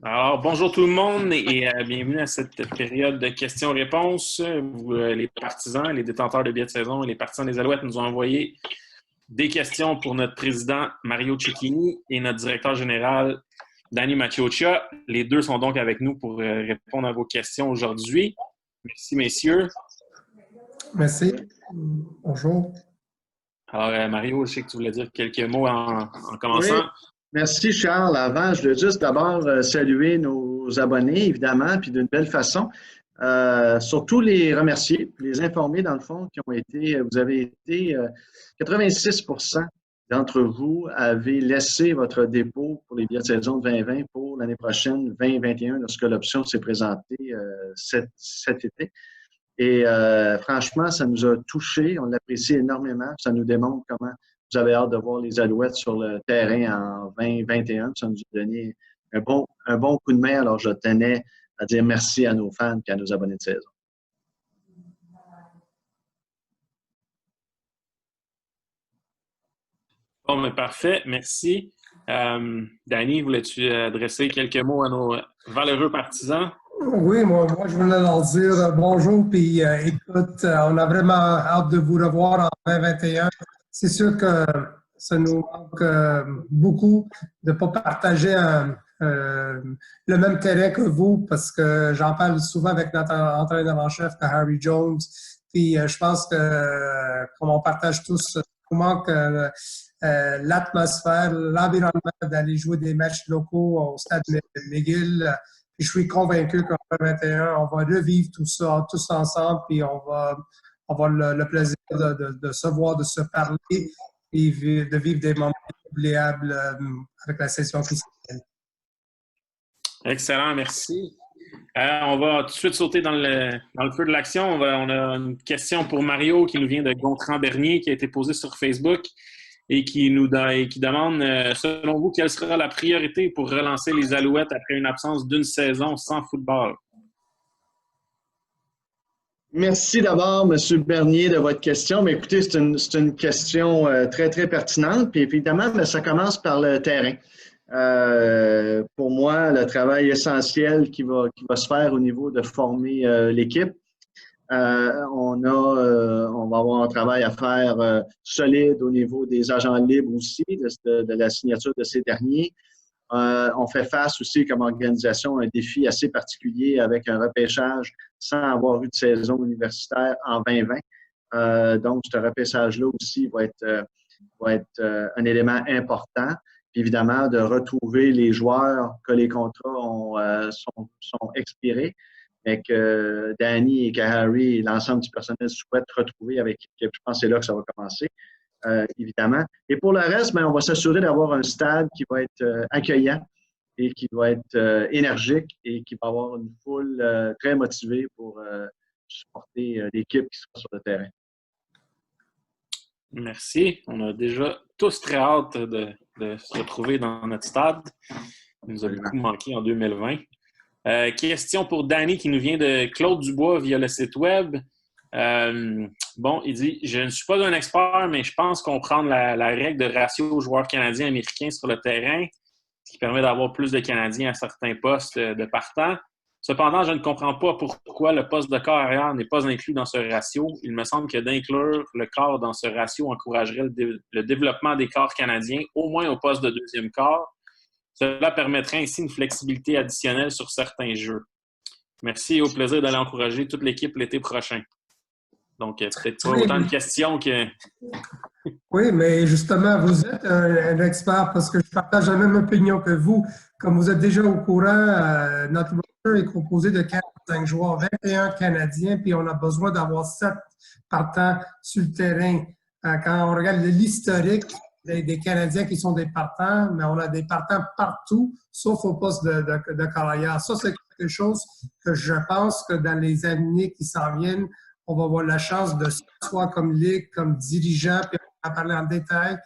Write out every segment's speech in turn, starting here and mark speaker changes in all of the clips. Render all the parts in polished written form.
Speaker 1: Alors, bonjour tout le monde et bienvenue à cette période de questions-réponses. Les partisans, les détenteurs de billets de saison et les partisans des Alouettes nous ont envoyé des questions pour notre président Mario Cecchini et notre directeur général Danny Maciocia. Les deux sont donc avec nous pour répondre à vos questions aujourd'hui. Merci, messieurs.
Speaker 2: Merci. Bonjour.
Speaker 1: Alors, Mario, je sais que tu voulais dire quelques mots en commençant.
Speaker 3: Oui. Merci, Charles. Avant, je veux juste d'abord saluer nos abonnés, évidemment, puis d'une belle façon. Surtout les remercier, les informer, dans le fond, vous avez été 86 d'entre vous avez laissé votre dépôt pour les billets de saison de 2020 pour l'année prochaine, 2021, lorsque l'option s'est présentée cet été. Et franchement, ça nous a touchés, on l'apprécie énormément. Ça nous démontre comment vous avez hâte de voir les Alouettes sur le terrain en 2021. Ça nous a donné un bon coup de main. Alors, je tenais à dire merci à nos fans et à nos abonnés de saison.
Speaker 1: Bon, mais parfait. Merci. Danny, voulais-tu adresser quelques mots à nos valeureux partisans?
Speaker 2: Oui, moi, je voulais leur dire bonjour, puis écoute, on a vraiment hâte de vous revoir en 2021. C'est sûr que ça nous manque beaucoup de ne pas partager le même terrain que vous, parce que j'en parle souvent avec notre entraîneur en chef, Harry Jones, puis je pense que comme on partage tous, nous manque l'atmosphère, l'environnement d'aller jouer des matchs locaux au stade McGill. Puis je suis convaincu qu'en 2021, on va revivre tout ça tous ensemble, puis on va avoir le plaisir de se voir, de se parler et de vivre des moments inoubliables avec la session qui s'en vient.
Speaker 1: Excellent, merci. On va tout de suite sauter dans le feu de l'action. On a une question pour Mario qui nous vient de Gontran-Bernier, qui a été posée sur Facebook et qui demande, selon vous, quelle sera la priorité pour relancer les Alouettes après une absence d'une saison sans football?
Speaker 3: Merci d'abord, M. Bernier, de votre question. Mais écoutez, c'est une question très, très pertinente. Puis évidemment, ça commence par le terrain. Pour moi, le travail essentiel qui va se faire au niveau de former l'équipe. On va avoir un travail à faire solide au niveau des agents libres aussi, de la signature de ces derniers. On fait face aussi comme organisation à un défi assez particulier avec un repêchage sans avoir eu de saison universitaire en 2020. Donc, ce repêchage-là aussi va être un élément important. Puis évidemment, de retrouver les joueurs que les contrats sont expirés, mais que Danny et Harry et l'ensemble du personnel souhaitent retrouver avec l'équipe. Je pense que c'est là que ça va commencer, évidemment. Et pour le reste, on va s'assurer d'avoir un stade qui va être accueillant et qui va être énergique et qui va avoir une foule très motivée pour supporter l'équipe qui sera sur le terrain.
Speaker 1: Merci. On a déjà tous très hâte de se retrouver dans notre stade. Il nous a beaucoup manqué en 2020. Question pour Danny qui nous vient de Claude Dubois via le site web. Il dit « Je ne suis pas un expert, mais je pense comprendre la règle de ratio joueurs canadiens-américains sur le terrain, ce qui permet d'avoir plus de Canadiens à certains postes de partant. Cependant, je ne comprends pas pourquoi le poste de quart arrière n'est pas inclus dans ce ratio. Il me semble que d'inclure le quart dans ce ratio encouragerait le développement des quarts canadiens, au moins au poste de deuxième quart. Cela permettrait ainsi une flexibilité additionnelle sur certains jeux. Merci et au plaisir d'aller encourager toute l'équipe l'été prochain. » Donc, peut-être pas autant de questions que...
Speaker 2: Oui, mais justement, vous êtes un expert parce que je partage la même opinion que vous. Comme vous êtes déjà au courant, notre roster est composé de 45 joueurs, 21 Canadiens, puis on a besoin d'avoir 7 partants sur le terrain. Quand on regarde l'historique des Canadiens qui sont des partants, mais on a des partants partout, sauf au poste de carrière. Ça, c'est quelque chose que je pense que dans les années qui s'en viennent, on va avoir la chance de soit comme ligue, comme dirigeant, puis on va parler en détail,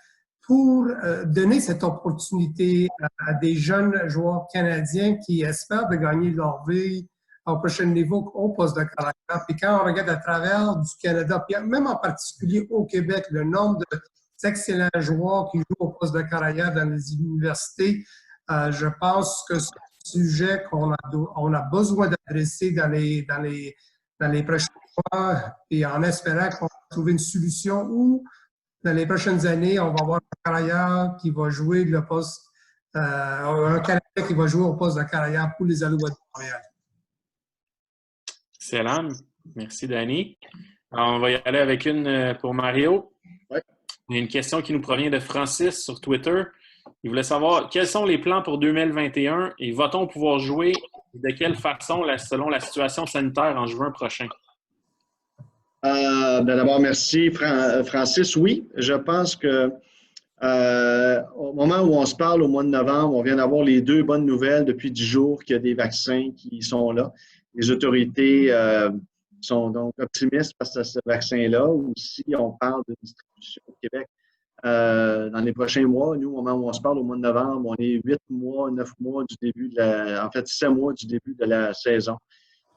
Speaker 2: pour donner cette opportunité à des jeunes joueurs canadiens qui espèrent de gagner leur vie au prochain niveau au poste de carrière. Puis quand on regarde à travers du Canada, puis même en particulier au Québec, le nombre d'excellents joueurs qui jouent au poste de carrière dans les universités, je pense que sujets on a besoin d'adresser dans les prochains mois et en espérant qu'on va trouver une solution où, dans les prochaines années, on va avoir un carrière qui va jouer le poste, un Canadien qui va jouer au poste de carrière pour les Alouettes de Montréal.
Speaker 1: Excellent. Merci, Danny. Alors, on va y aller avec une pour Mario.
Speaker 3: Oui.
Speaker 1: Il y a une question qui nous provient de Francis sur Twitter. Il voulait savoir quels sont les plans pour 2021 et va-t-on pouvoir jouer de quelle façon selon la situation sanitaire en juin prochain?
Speaker 3: D'abord, merci, Francis. Oui, je pense que au moment où on se parle, au mois de novembre, on vient d'avoir les 2 bonnes nouvelles depuis 10 jours qu'il y a des vaccins qui sont là. Les autorités sont donc optimistes face à ce vaccin-là. Aussi, on parle de distribution au Québec dans les prochains mois. Nous, au moment où on se parle, au mois de novembre, on est 8 mois, 9 mois du début en fait, 7 mois du début de la saison.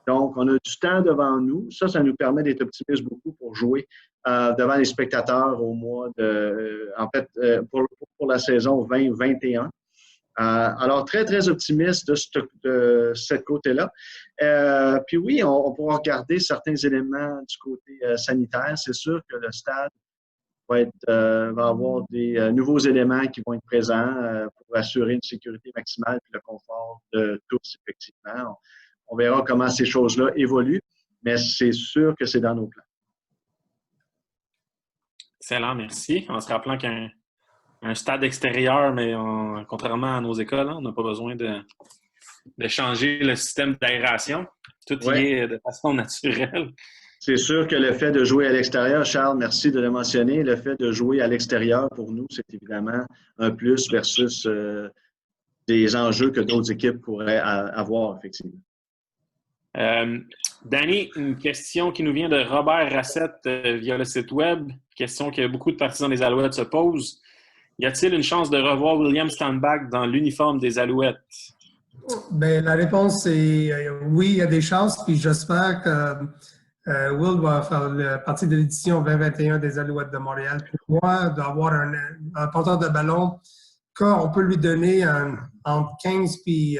Speaker 3: Donc, on a du temps devant nous. Ça nous permet d'être optimistes beaucoup pour jouer devant les spectateurs au mois de, pour la saison 2021. Alors, très, très optimiste de ce côté-là. Puis oui, on pourra regarder certains éléments du côté sanitaire. C'est sûr que le stade va avoir des nouveaux éléments qui vont être présents pour assurer une sécurité maximale et le confort de tous, effectivement. On verra comment ces choses-là évoluent, mais c'est sûr que c'est dans nos plans.
Speaker 1: Excellent, merci. En se rappelant qu'un stade extérieur, mais contrairement à nos écoles, on n'a pas besoin de changer le système d'aération. Tout y est de façon naturelle.
Speaker 3: C'est sûr que le fait de jouer à l'extérieur, Charles, merci de le mentionner, le fait de jouer à l'extérieur, pour nous, c'est évidemment un plus versus des enjeux que d'autres équipes pourraient avoir, effectivement.
Speaker 1: Danny, une question qui nous vient de Robert Rassette via le site web, question que beaucoup de partisans des Alouettes se posent. Y a-t-il une chance de revoir William Stanback dans l'uniforme des Alouettes?
Speaker 2: Bien, la réponse est oui, il y a des chances, puis j'espère que Will va faire partie de l'édition 2021 des Alouettes de Montréal. Pour moi, d'avoir un porteur de ballon, qu'on peut lui donner entre 15 puis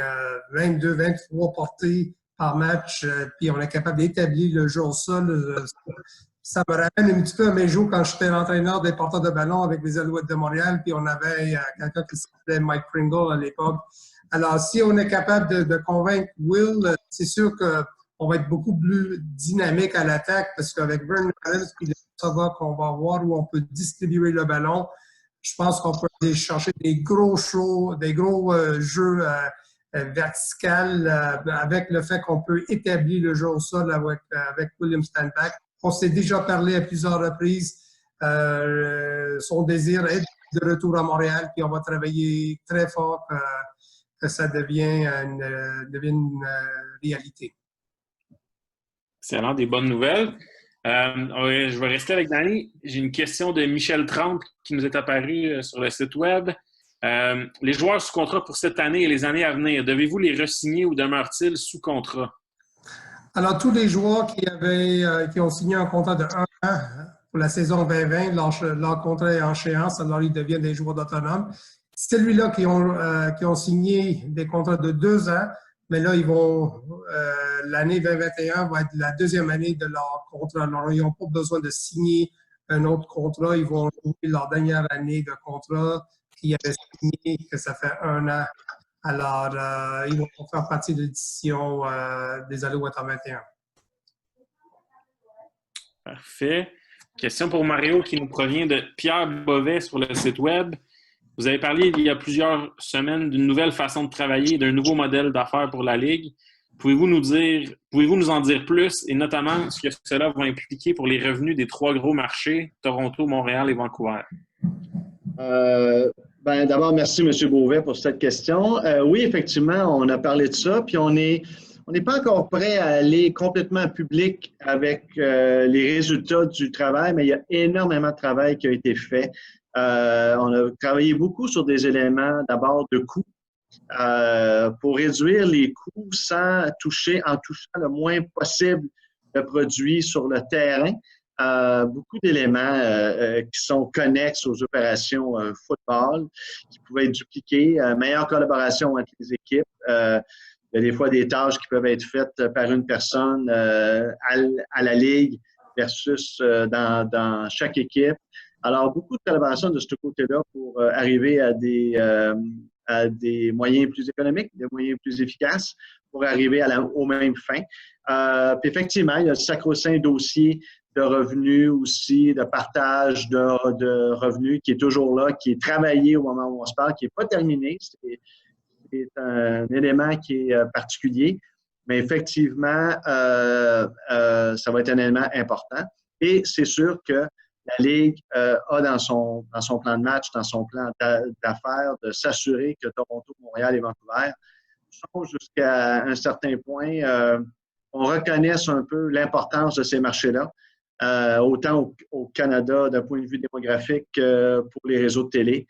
Speaker 2: 22, 23 portées par match, puis on est capable d'établir le jeu au sol. Ça me ramène un petit peu à mes jours quand j'étais l'entraîneur des porteurs de ballon avec les Alouettes de Montréal, puis on avait quelqu'un qui s'appelait Mike Pringle à l'époque. Alors, si on est capable de convaincre Will, c'est sûr qu'on va être beaucoup plus dynamique à l'attaque parce qu'avec Vernon Adams puis le savoir qu'on va voir où on peut distribuer le ballon, je pense qu'on peut aller chercher des gros shows, des gros jeux verticales avec le fait qu'on peut établir le jeu au sol avec William Stanback. On s'est déjà parlé à plusieurs reprises. Son désir est de retour à Montréal, puis on va travailler très fort que ça devienne une réalité.
Speaker 1: Excellent, des bonnes nouvelles. Je vais rester avec Danny. J'ai une question de Michel Trempe qui nous est apparue sur le site web. Les joueurs sous contrat pour cette année et les années à venir, devez-vous les re-signer ou demeurent-ils sous contrat? Alors, tous les joueurs qui ont signé un contrat de 1 an pour la saison 2020, leur contrat est en échéance, alors ils deviennent des joueurs autonomes. Celui-là qui ont signé des contrats de 2 ans, mais là, l'année 2021 va être la deuxième année de leur contrat. Alors, ils n'ont pas besoin de signer un autre contrat. Ils vont jouer leur dernière année de contrat qu'ils avaient signé, que ça fait 1 an. Alors, ils vont faire partie de l'édition des Alouettes en 21. Parfait. Question pour Mario qui nous provient de Pierre Bovet sur le site web. Vous avez parlé il y a plusieurs semaines d'une nouvelle façon de travailler et d'un nouveau modèle d'affaires pour la Ligue. Pouvez-vous nous en dire plus et notamment ce que cela va impliquer pour les revenus des 3 gros marchés, Toronto, Montréal et Vancouver?
Speaker 3: D'abord, merci M. Beauvais pour cette question. Oui, effectivement, on a parlé de ça, puis on n'est pas encore prêt à aller complètement public avec les résultats du travail, mais il y a énormément de travail qui a été fait. On a travaillé beaucoup sur des éléments d'abord de coûts pour réduire les coûts en touchant le moins possible de produits sur le terrain. beaucoup d'éléments qui sont connexes aux opérations football, qui pouvaient être dupliqués, meilleure collaboration entre les équipes. Il y a des fois des tâches qui peuvent être faites par une personne à la ligue versus dans chaque équipe. Alors, beaucoup de collaboration de ce côté-là pour arriver à des moyens plus économiques, des moyens plus efficaces pour arriver aux mêmes fins. Puis effectivement, il y a le sacro-saint dossier de revenus aussi, de partage de revenus qui est toujours là, qui est travaillé au moment où on se parle, qui n'est pas terminé. C'est un élément qui est particulier, mais effectivement, ça va être un élément important. Et c'est sûr que la Ligue a dans son plan de match, dans son plan d'affaires, de s'assurer que Toronto, Montréal et Vancouver sont jusqu'à un certain point, on reconnaisse un peu l'importance de ces marchés-là, autant au Canada d'un point de vue démographique que pour les réseaux de télé,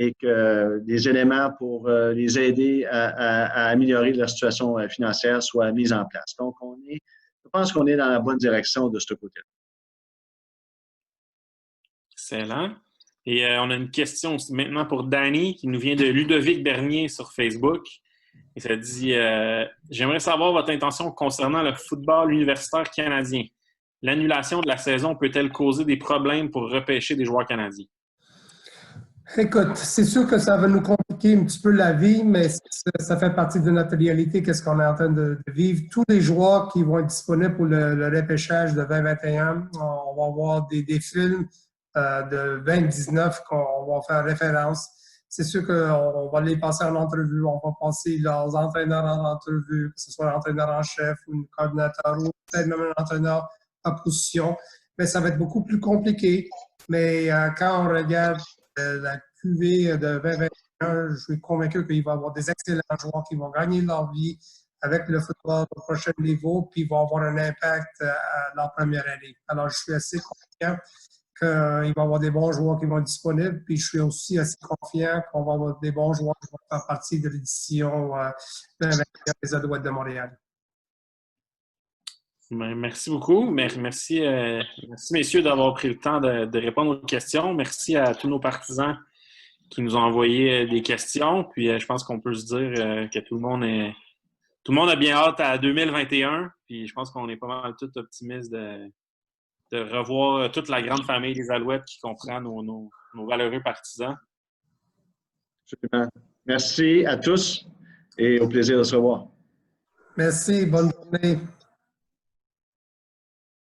Speaker 3: et que des éléments pour les aider à améliorer leur situation financière soient mis en place. Donc, je pense qu'on est dans la bonne direction de ce côté-là.
Speaker 1: Excellent. Et on a une question maintenant pour Danny qui nous vient de Ludovic Bernier sur Facebook. Et ça dit j'aimerais savoir votre intention concernant le football universitaire canadien. L'annulation de la saison peut-elle causer des problèmes pour repêcher des joueurs canadiens?
Speaker 2: Écoute, c'est sûr que ça va nous compliquer un petit peu la vie, mais ça fait partie de notre réalité, qu'est-ce qu'on est en train de vivre. Tous les joueurs qui vont être disponibles pour le repêchage de 2021, on va avoir des films de 2019 qu'on va faire référence. C'est sûr qu'on va les passer en entrevue, on va passer leurs entraîneurs en entrevue, que ce soit l'entraîneur en chef ou le coordinateur ou peut-être même un entraîneur en position. Mais ça va être beaucoup plus compliqué. Mais quand on regarde la QV de 2021, je suis convaincu qu'il va y avoir des excellents joueurs qui vont gagner leur vie avec le football au prochain niveau, puis ils vont avoir un impact à leur première année. Alors, je suis assez confiant qu'il va y avoir des bons joueurs qui vont être disponibles, puis je suis aussi assez confiant qu'on va avoir des bons joueurs qui vont faire partie de l'édition 2021 des Alouettes de Montréal.
Speaker 1: Merci beaucoup. Merci, messieurs, d'avoir pris le temps de répondre aux questions. Merci à tous nos partisans qui nous ont envoyé des questions. Puis je pense qu'on peut se dire que tout le monde a bien hâte à 2021. Puis je pense qu'on est pas mal tous optimistes de revoir toute la grande famille des Alouettes qui comprend nos valeureux partisans.
Speaker 3: Absolument. Merci à tous et au plaisir de se revoir.
Speaker 2: Merci. Bonne journée.